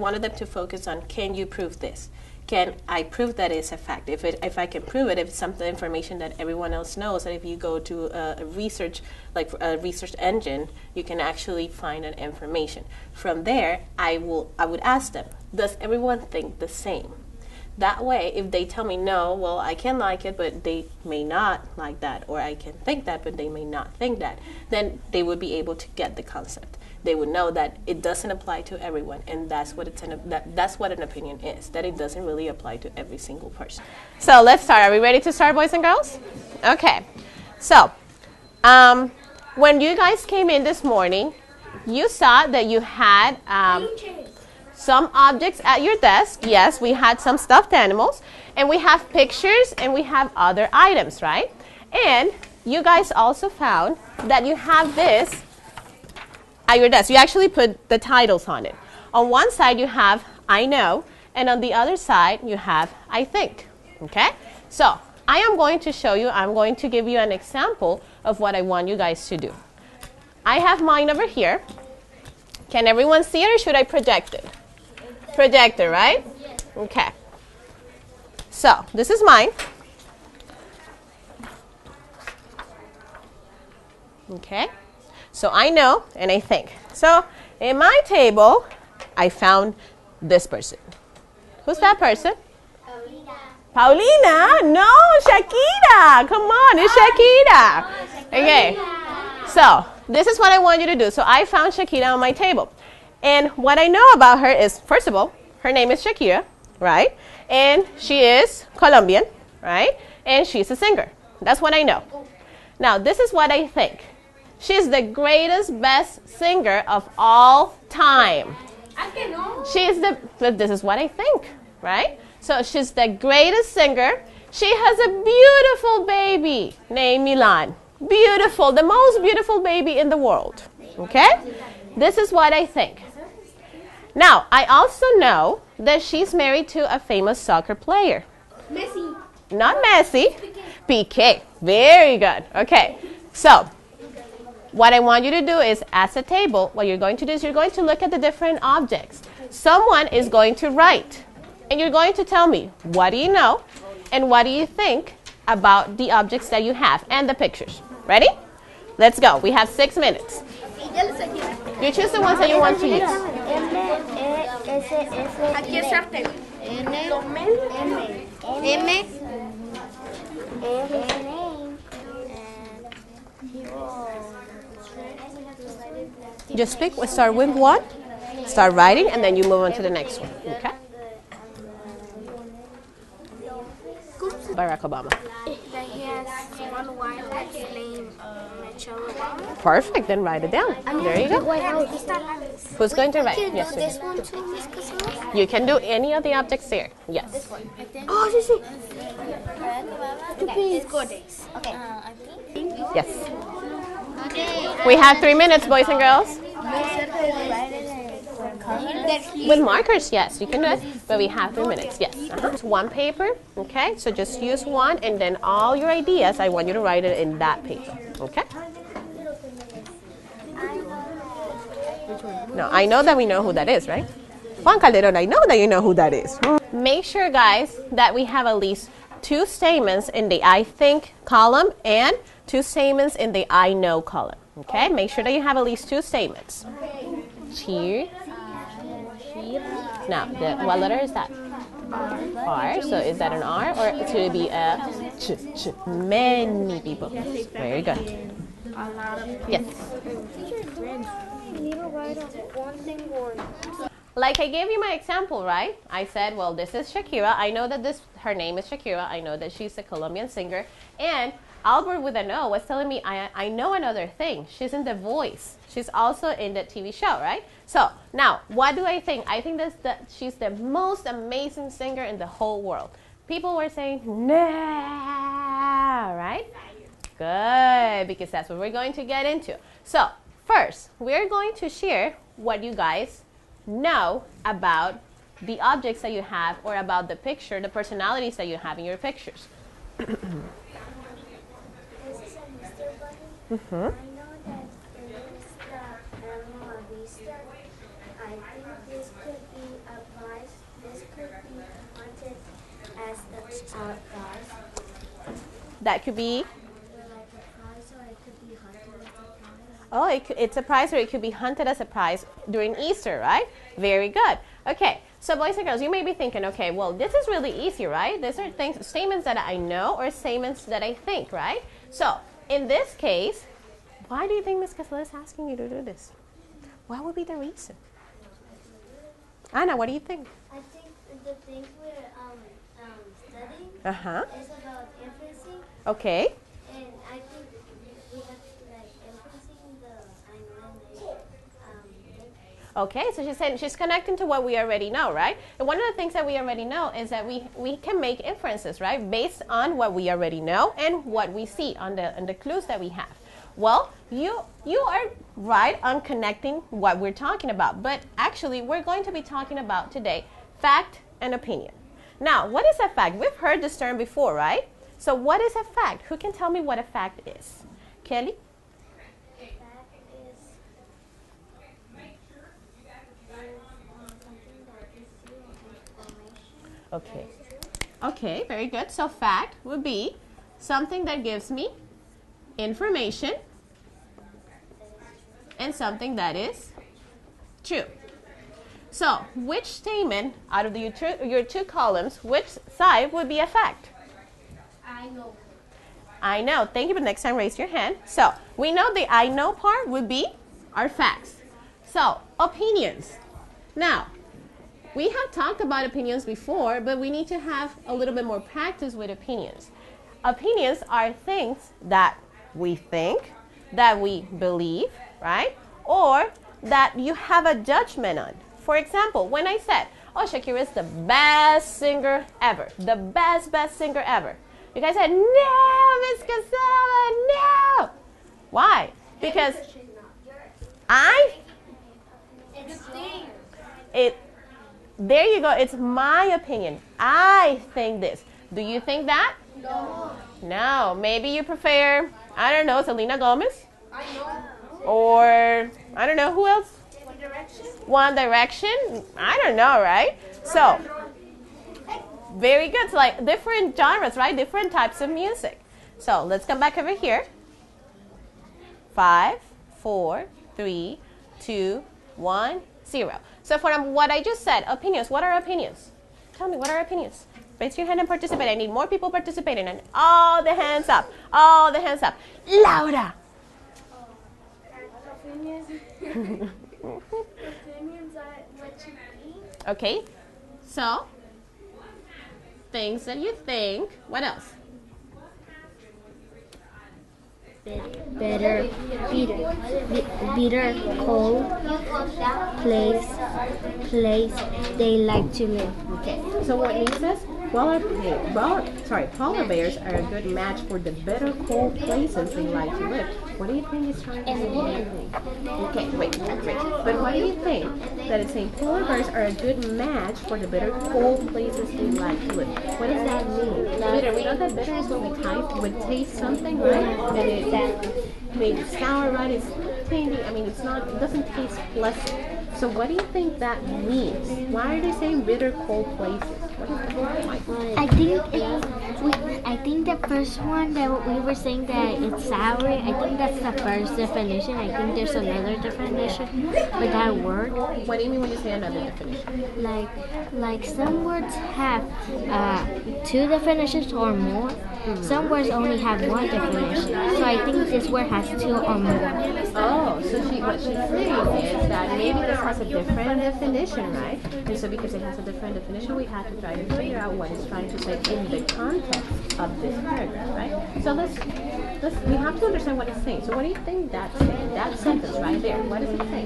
wanted them to focus on, can you prove this? Can I prove that it's a fact? If I can prove it, if it's some information that everyone else knows, that if you go to a research, like a research engine, you can actually find that information. From there, I would ask them, does everyone think the same? That way, if they tell me no, well, I can like it, but they may not like that, or I can think that, but they may not think that, then they would be able to get the concept. They would know that it doesn't apply to everyone, and that's what that's what an opinion is, that it doesn't really apply to every single person. So let's start. Are we ready to start, boys and girls? Okay. So when you guys came in this morning, you saw that you had some objects at your desk. Yes, we had some stuffed animals, and we have pictures, and we have other items, right? And you guys also found that you have this at your desk. You actually put the titles on it. On one side you have I know, and on the other side you have I think. Okay? So I am going to show you, I'm going to give you an example of what I want you guys to do. I have mine over here. Can everyone see it, or should I project it? Projector, right? Yes. Okay. So this is mine. Okay. So I know and I think. So in my table, I found this person. Who's that person? Paulina. Paulina? No, Shakira. Come on, it's Shakira. Okay. So this is what I want you to do. So I found Shakira on my table. And what I know about her is, first of all, her name is Shakira, right? And she is Colombian, right? And she's a singer. That's what I know. Now, this is what I think. She's the greatest, best singer of all time. But this is what I think, right? So she's the greatest singer. She has a beautiful baby named Milan. Beautiful, the most beautiful baby in the world, okay? This is what I think. Now, I also know that she's married to a famous soccer player. Messi. Not Messi. Piqué. Very good. Okay. So, what I want you to do is, as a table, what you're going to do is you're going to look at the different objects. Someone is going to write, and you're going to tell me, what do you know, and what do you think about the objects that you have, and the pictures. Ready? Let's go. We have 6 minutes. You choose the ones that you want to use. Aquí es arte. Just pick, start with one, start writing, and then you move on to the next one. Okay? Barack Obama. Perfect, then write it down. There you go. Who's going to write? Yes, This one too, Miss Casella? you can do any of the objects there. Yes. Oh, this is okay. Yes. We have 3 minutes, boys and girls. With markers, yes, you can do it, but we have 3 minutes, yes. It's one paper, okay? So just use one, and then all your ideas, I want you to write it in that paper, okay? No, I know that we know who that is, right? Juan Calderon, I know that you know who that is. Make sure, guys, that we have at least 2 statements in the I think column and 2 statements in the I know column, okay? Make sure that you have at least 2 statements. Cheer. Now, what letter is that? R. So is that an R, or should it be a ch? Many people. Very good. Yes. Like I gave you my example, right? I said, well, this is Shakira. I know that her name is Shakira. I know that she's a Colombian singer. And Albert with an O was telling me, I know another thing. She's in The Voice. She's also in the TV show, right? So now, what do I think? I think she's the most amazing singer in the whole world. People were saying, nah, right? Good, because that's what we're going to get into. So first, we're going to share what you guys know about the objects that you have, or about the picture, the personalities that you have in your pictures. This is a Mr. Bunny. I know that there is the animal Vista. I I think this could be a prize. This could be haunted as the prize. That could be, Like a prize, or it could be haunted as a prize. oh, it's a prize, or it could be hunted as a prize during Easter, right? Very good. Okay, so boys and girls, you may be thinking, okay, well, this is really easy, right? These are things, statements that I know or statements that I think, right? So, in this case, why do you think Ms. Casella is asking you to do this? What would be the reason? Anna, what do you think? I think the things we're studying Uh-huh. is about inferencing, Okay. and I think we have like inferencing the I know and Okay, so she's saying she's connecting to what we already know, right? And one of the things that we already know is that we can make inferences, right? Based on what we already know and what we see on the clues that we have. Well, you are right on connecting what we're talking about, but actually we're going to be talking about today fact and opinion. Now, what is a fact? We've heard this term before, right? So what is a fact? Who can tell me what a fact is? Kelly? fact is something that gives you information. Okay. Okay, very good. So fact would be something that gives me information and something that is true. So which statement out of your two columns, which side would be a fact? I know. I know. Thank you, but next time raise your hand. So we know the I know part would be our facts. So opinions. Now, we have talked about opinions before, but we need to have a little bit more practice with opinions. Opinions are things that we think, that we believe, right? Or that you have a judgment on. For example, when I said, oh, Shakira is the best singer ever, the best singer ever. You guys said, no, Miss Casella, no. Why? Because there you go. It's my opinion. I think this. Do you think that? No. No. Maybe you prefer, I don't know, Selena Gomez? I know. Or, I don't know, who else? One Direction. One Direction? I don't know, right? So, very good. So, like, different genres, right? Different types of music. So, let's come back over here. 5, 4, 3, 2, 1, 0. So, from what I just said, opinions. What are opinions? Tell me, what are opinions? Raise your hand and participate. I need more people participating. And all the hands up. All the hands up. Laura. Opinions. Opinions are what you think. Okay. So, things that you think. What else? Better, cold, place they like to live. Okay. So what means this? Polar bears are a good match for the bitter cold places they like to live. What do you think it's trying to say? Okay, wait. But what do you think that it's saying polar bears are a good match for the bitter cold places they like to live? What does that mean? Bitter. We know that bitter is when we taste something, right? And it's sour, right? It's tangy. I mean, it doesn't taste pleasant. So what do you think that means? Why are they saying bitter cold places? What is that like? I think the first one that we were saying that it's sour. I think that's the first definition. I think there's another definition with that word. What do you mean when you say another definition? Like some words have two definitions or more. Some words only have one definition. So I think this word has two or more. Oh, so what she's saying is that maybe this has a different definition, right? And so because it has a different definition, we have to try to figure out what it's trying to say in the context of this paragraph, right? So we have to understand what it's saying. So what do you think that's saying? That sentence right there, what does it say?